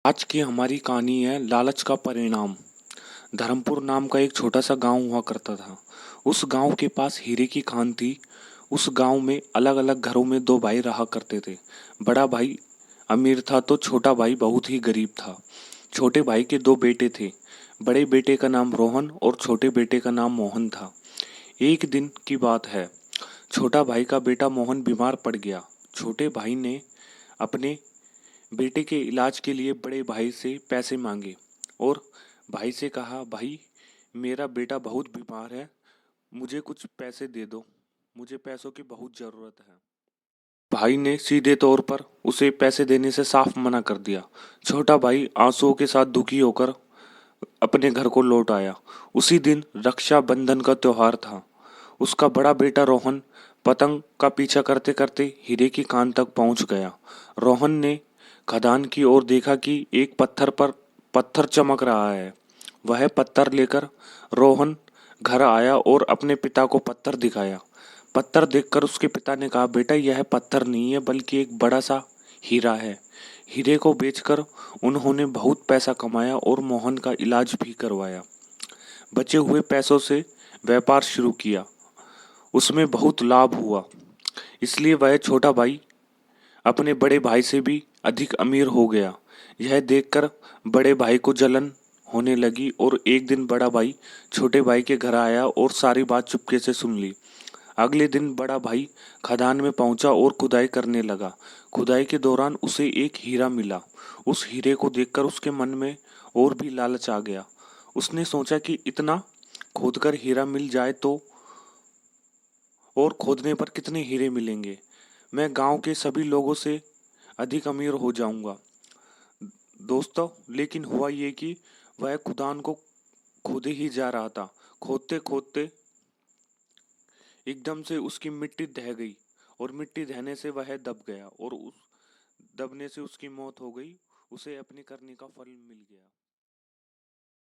आज की हमारी कहानी है लालच का परिणाम। धर्मपुर नाम का एक छोटा सा गांव हुआ करता था। उस गांव के पास हीरे की खान थी। उस गांव में अलग अलग घरों में दो भाई रहा करते थे। बड़ा भाई अमीर था तो छोटा भाई बहुत ही गरीब था। छोटे भाई के दो बेटे थे। बड़े बेटे का नाम रोहन और छोटे बेटे का नाम मोहन था। एक दिन की बात है। छोटा भाई का बेटा मोहन बीमार पड़ गया। छोटे भाई ने अपने बेटे के इलाज के लिए बड़े भाई से पैसे मांगे और भाई से कहा, भाई मेरा बेटा बहुत बीमार है, मुझे कुछ पैसे दे दो, मुझे पैसों की बहुत ज़रूरत है। भाई ने सीधे तौर पर उसे पैसे देने से साफ मना कर दिया। छोटा भाई आंसुओं के साथ दुखी होकर अपने घर को लौट आया। उसी दिन रक्षाबंधन का त्योहार था। उसका बड़ा बेटा रोहन पतंग का पीछा करते करते हीरे की कान तक पहुंच गया। रोहन ने खदान की ओर देखा कि एक पत्थर पर पत्थर चमक रहा है। वह पत्थर लेकर रोहन घर आया और अपने पिता को पत्थर दिखाया। पत्थर देखकर उसके पिता ने कहा, बेटा यह पत्थर नहीं है बल्कि एक बड़ा सा हीरा है। हीरे को बेचकर उन्होंने बहुत पैसा कमाया और मोहन का इलाज भी करवाया। बचे हुए पैसों से व्यापार शुरू किया। उसमें बहुत लाभ हुआ, इसलिए वह छोटा भाई अपने बड़े भाई से भी अधिक अमीर हो गया। यह देखकर बड़े भाई को जलन होने लगी और एक दिन बड़ा भाई छोटे भाई के घर आया और सारी बात चुपके से सुन ली। अगले दिन बड़ा भाई खदान में पहुंचा और खुदाई करने लगा। खुदाई के दौरान उसे एक हीरा मिला। उस हीरे को देखकर उसके मन में और भी लालच आ गया। उसने सोचा कि इतना खोदकर हीरा मिल जाए तो और खोदने पर कितने हीरे मिलेंगे, मैं गांव के सभी लोगों से अधिक अमीर हो जाऊंगा। दोस्तों, लेकिन हुआ ये कि वह खुदान को खोदे ही जा रहा था। खोदते खोदते एकदम से उसकी मिट्टी ढह गई और मिट्टी ढहने से वह दब गया और उस दबने से उसकी मौत हो गई। उसे अपनी करनी का फल मिल गया।